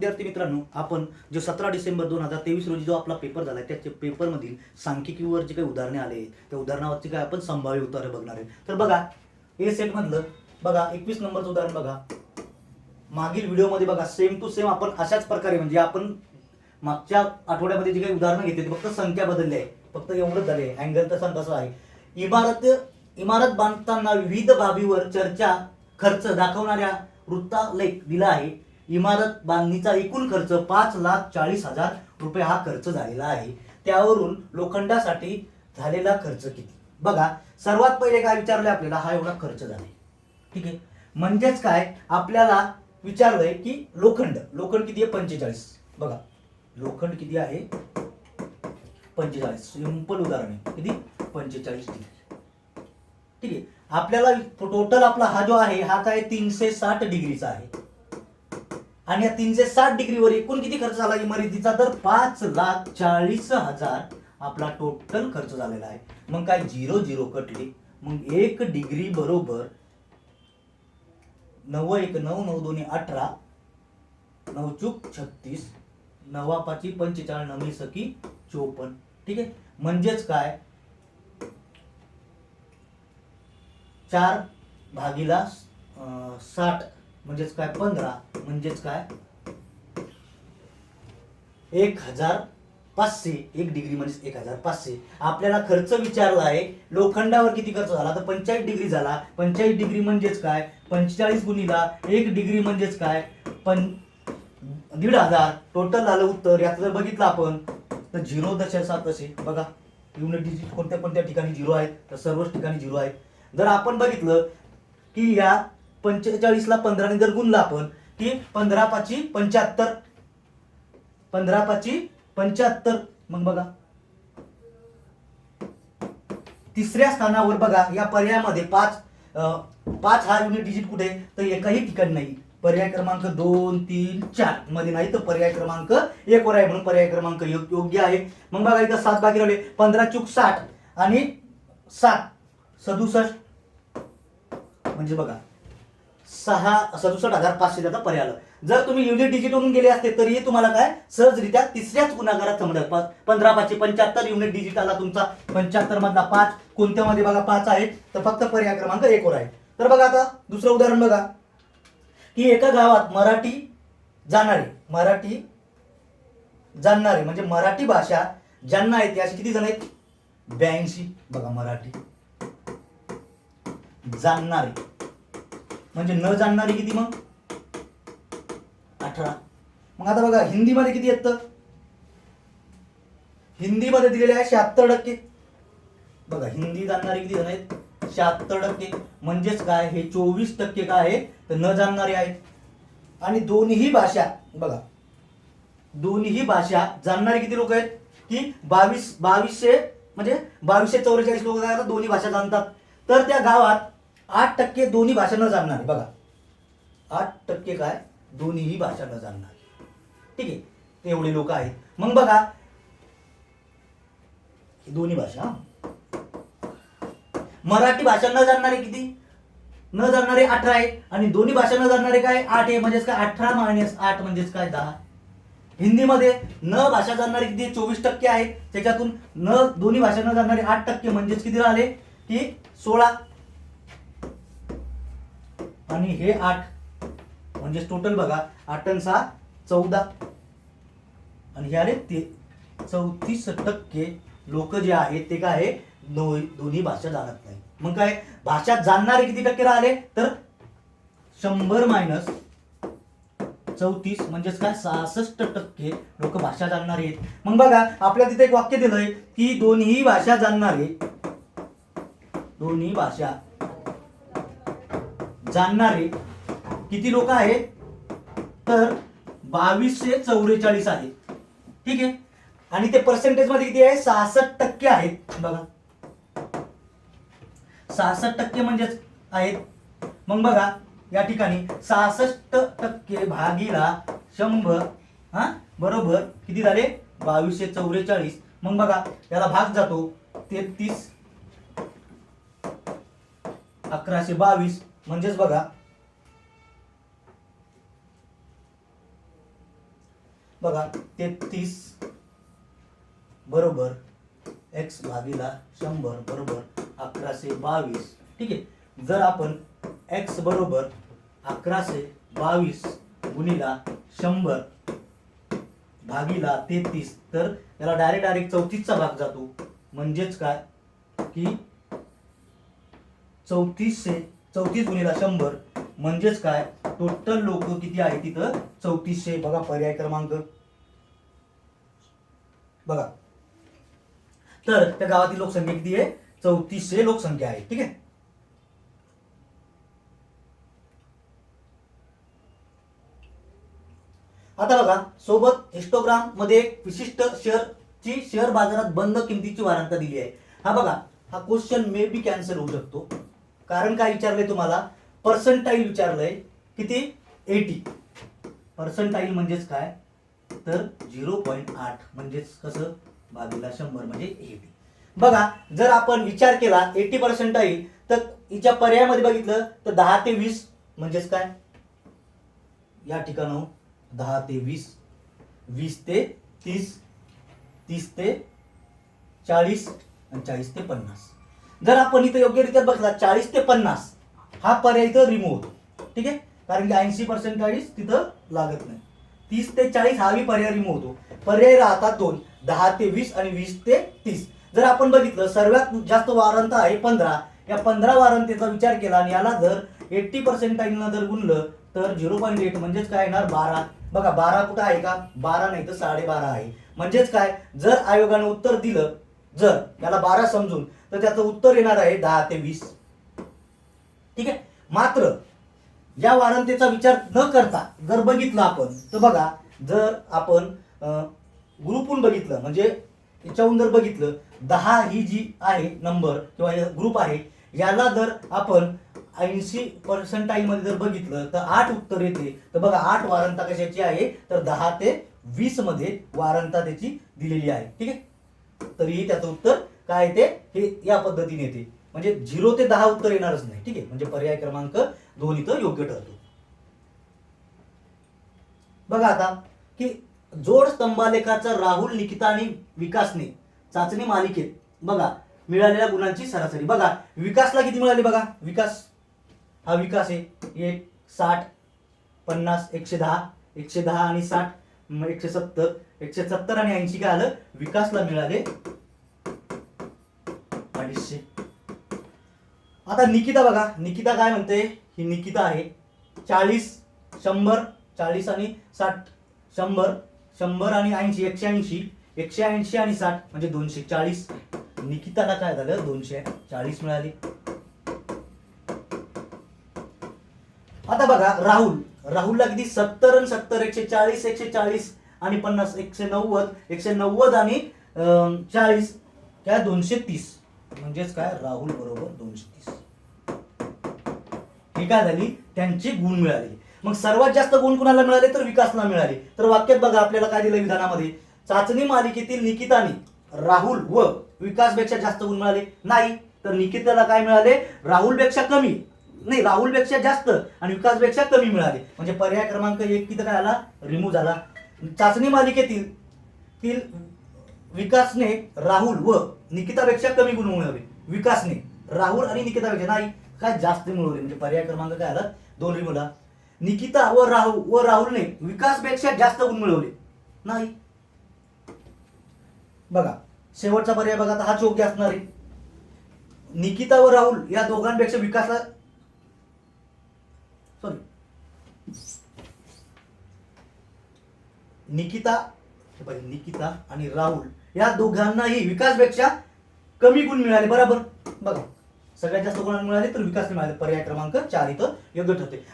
विद्यार्थी मित्रांनो, आपण जो 17 डिसेंबर 2023 रोजी जो आपला पेपर झाला त्या पेपरमधील सांख्यिकीवर जे काही उदाहरणे आले त्या उदाहरणावरची काय आपण संभाव्य उत्तरे बघणार आहे. तर बघा, ए सेट मधलं बघा 21 नंबरचं उदाहरण बघा. मागील व्हिडिओमध्ये बघा सेम टू सेम आपण अशाच प्रकारे म्हणजे आपण मागच्या आठवड्यामध्ये जी काही उदाहरणं घेतली फक्त संख्या बदलली आहे, फक्त एवढंच झाले. अँगल तसा तसा आहे. इमारत बांधताना विविध बाबीवर चर्चा खर्च दाखवणाऱ्या वृत्तालेख दिला आहे. इमारत बांधणीचा एकूण खर्च 5,40,000 रुपये हा खर्च झालेला आहे. त्यावरून लोखंडासाठी झालेला खर्च किती? बघा, सर्वात पहिले काय विचारलंय आपल्याला, हा एवढा खर्च झालाय. ठीक आहे, म्हणजेच काय आपल्याला विचारलंय की लोखंड किती आहे? 45. बघा, लोखंड किती आहे? 45. सिंपल उदाहरण आहे. किती? 45 डिग्री. ठीक आहे, आपल्याला टोटल आपला हा जो आहे हा काय 360 डिग्रीचा आहे. आणि या 360 डिग्रीवर एकूण किती खर्च झाला इमारतीचा? तर 5,40,000 आपला टोटल खर्च झालेला आहे. मग काय 0 कटले. मग 1 डिग्री बरोबर 9 1 9 9 2 18 9 चूक 36 9 5 45 9 सकी 54. ठीक आहे, म्हणजेच काय 4/60 म्हणजेच काय 15 म्हणजेच काय 1,500. 1 डिग्री म्हणजे 1,500. आपल्याला खर्च विचारला आहे लोखंडावर किती खर्च झाला, तर 45 डिग्री झाला. 45 डिग्री म्हणजेच काय 45 गुणिला 1 डिग्री म्हणजेच काय 1,500. टोटल झालं उत्तर. यात जर बघितलं आपण तर 0.7 असे. बघा, युनिट डिजिट कोणत्या कोणत्या ठिकाणी 0 आहेत, तर सर्वच ठिकाणी 0 आहेत. जर आपण बघितलं की या 45 ला 15 ने जर गुणला आपण की 15 5 75 15 5 75. मग बघा तिसऱ्या स्थानावर बघा या पर्यायामध्ये 5 हा युनिट डिजिट कुठे, तर एकाही ठिकाणी नाही. पर्याय क्रमांक 2 3 4 मध्ये नाही, तर पर्याय क्रमांक 1 वर आहे, म्हणून पर्याय क्रमांक योग्य आहे. मग बघा इथं 7 बाकी राहिले. 15 चूक 60 आणि 7 67 म्हणजे बघा 67,500 त्याचा पर्याय आला. जर तुम्ही युनिट डिजिट म्हणून गेले असते तरीही तुम्हाला काय सहजरित्या तिसऱ्याच गुणाकारात समजलं. 15 5 75 युनिट डिजिट आला तुमचा. 75 मधला 5 कोणत्या मध्ये बघा 5 आहे, तर फक्त पर्याय क्रमांक 1 वर आहे. तर बघा आता दुसरं उदाहरण बघा की एका गावात मराठी जाणणारे म्हणजे मराठी भाषा ज्यांना येते असे किती जण आहेत? 82. बघा, मराठी जाणणारे म्हणजे न जाणणारे किती मग 18. मग आता बघा हिंदीमध्ये किती येतं? हिंदीमध्ये दिलेले आहे 76%. बघा, हिंदी जाणणारे किती जण आहेत? 76%. म्हणजेच काय हे 24% काय आहे, तर न जाणणारे आहेत. आणि दोन्ही भाषा बघा, दोन्ही भाषा जाणणारे किती लोक आहेत की 2200 म्हणजे 2244 लोक काय दोन्ही भाषा जाणतात. तर त्या गावात 8% दोन्ही भाषा न जाणणारे. बघा, 8% काय दोन्हीही भाषा न जाणणारे. ठीक आहे, एवढे लोक आहेत. मग बघा दोन्ही भाषा, मराठी भाषा न जाणणारे किती? न जाणणारे 18 आहे. आणि दोन्ही भाषा न जाणणारे काय 8 आहे. म्हणजेच काय 18 - 8 म्हणजेच काय 10. हिंदीमध्ये न भाषा जाणणारे किती? 24% आहेत. त्याच्यातून दोन्ही भाषा न जाणणारे 8% म्हणजेच किती राहिले की 16. आणि हे 8 म्हणजे टोटल बघा 8 आणि 6 14. आणि हे आले 34% लोक जे आहेत ते काय आहे दोन्ही भाषा जाणत नाही. मग काय भाषा जाणणारे किती टक्के राहिले, तर 100 - 34 म्हणजेच काय 66% लोक भाषा जाणणारे आहेत. मग बघा आपल्याला तिथे एक वाक्य दिलंय की दोन्ही भाषा जाणणारे किती लोक आहेत, तर 2244 आहेत. ठीक आहे, आणि ते पर्सेंटेज मध्ये किती आहे? 66% आहेत. बघा 66% म्हणजेच आहेत. मग बघा या ठिकाणी 66% भागीला 100 बरोबर किती झाले? 2244. मग बघा याला भाग जातो 33 1122 म्हणजेच बघा बघा 33 बरोबर x भागिला 100 बरोबर 1122. ठीक आहे. जर आपण x बरोबर 1122 गुणिला 100 भागिला 33 तर याला डायरेक्ट 34चा भाग जातो. म्हणजेच काय की 34 गुणिला 100 म्हणजेच काय टोटल लोक किती आहे तिथं 3400. बघा पर्याय क्रमांक बघा. तर त्या गावातील लोकसंख्या किती आहे 3400 लोकसंख्या आहे. ठीक आहे. आता बघा सोबत हिस्टोग्राम मध्ये एक विशिष्ट शेअर बाजारात बंद किमतीची वारंवारता दिली आहे. हा बघा हा क्वेश्चन मे बी कॅन्सल होऊ शकतो. कारण काय विचारलंय तुम्हाला पर्सेंटाईल विचारलंय किती 80. पर्सेंटाईल म्हणजेच काय तर 0.8 म्हणजेच कसं भागिला 100 म्हणजे 80. बघा जर आपण विचार केला 80 पर्सेंटाईल तर हिच्या पर्यायामध्ये बघितलं तर 10 ते 20 म्हणजेच काय या ठिकाणाहून 10 ते 20, 20 ते 30, 30 ते 40 आणि 40 ते 50. जर आपण इथं योग्यरित्या बघला 40 ते 50 हा पर्याय इथं रिमूव्ह होतो. ठीक आहे. कारण की 80% तिथं लागत नाही. 30 ते 40 हाही पर्याय रिमूव्ह होतो. पर्याय राहतात दोन 10 ते 20 आणि 20 ते 30. जर आपण बघितलं सर्वात जास्त वारंवारता आहे 15. या 15 वारंवारतेचा विचार केला आणि याला जर 80% जर गुणलं तर 0.8 म्हणजेच काय येणार 12. बघा 12 कुठं आहे का 12 नाही तर 12.5 आहे. म्हणजेच काय जर आयोगाने उत्तर दिलं जर याला 12 समजून तर त्याचं उत्तर येणार आहे 10 ते 20. ठीक आहे. मात्र या वारंवारतेचा विचार न करता जर बघितलं आपण तर बघा जर आपण ग्रुपहून बघितलं म्हणजे याच्याहून जर बघितलं 10 ही जी आहे नंबर किंवा ग्रुप आहे याला जर आपण 80% मध्ये जर बघितलं तर 8 उत्तर येते. तर बघा 8 वारंवारता कशाची आहे तर 10 ते 20 मध्ये वारंवारता त्याची दिलेली आहे. ठीक आहे. तरीही त्याचं उत्तर काय येते हे या पद्धतीने येते. म्हणजे 0 ते 10 उत्तर येणारच नाही. ठीक आहे. म्हणजे पर्याय क्रमांक 2 इथं योग्य ठरतो. बघा आता की जोड स्तंभालेखाचा राहुल निकिता आणि विकासने चाचणी मालिकेत बघा मिळालेल्या गुणांची सरासरी. बघा विकासला किती मिळाले बघा विकास हा विकास आहे 1 60 50 110 110 आणि 60 170 170 आणि 80 काय आलं विकासला मिळाले 250. आता निकिता बघा निकिता काय म्हणते ही निकिता आहे 40 100 40 आणि 60 100 100 आणि 80 180 180 आणि 60 म्हणजे 240. निकिताला काय झालं 240 मिळाली. आता बघा राहुलला किती 70 आणि 70 140 140 आणि 50 190 190 आणि 40 काय 230 म्हणजेच काय राहुल बरोबर 230. ही काय झाली त्यांची गुण मिळाले. मग सर्वात जास्त गुण कुणाला मिळाले तर विकासला मिळाले. तर वाक्यात बघा आपल्याला काय दिलं विधानामध्ये चाचणी मालिकेतील निकिताने राहुल व विकासपेक्षा जास्त गुण मिळाले नाही. तर निकिताला काय मिळाले राहुलपेक्षा कमी नाही राहुलपेक्षा जास्त आणि विकासपेक्षा कमी मिळाले. म्हणजे पर्याय क्रमांक 1 किती काय आला रिमूव्ह झाला. चाचणी मालिकेतील विकासने राहुल व निकितापेक्षा कमी गुण मिळवले. विकासने राहुल आणि निकितापेक्षा नाही काय जास्त मिळवले. म्हणजे पर्याय क्रमांक काय आला 2 रिमूव्ह. निकिता व राहुलने विकासपेक्षा जास्त गुण मिळवले नाही. बघा शेवटचा पर्याय बघा आता हा योग्य असणार आहे. निकिता व राहुल या दोघांपेक्षा विकासला निकिता आणि राहुल या दोघांनाही विकासपेक्षा कमी गुण मिळाले. बरोबर. बघा सगळ्यात जास्त गुण मिळाले तर विकास मिळाले. पर्याय क्रमांक 4 इथं योग्य ठरते.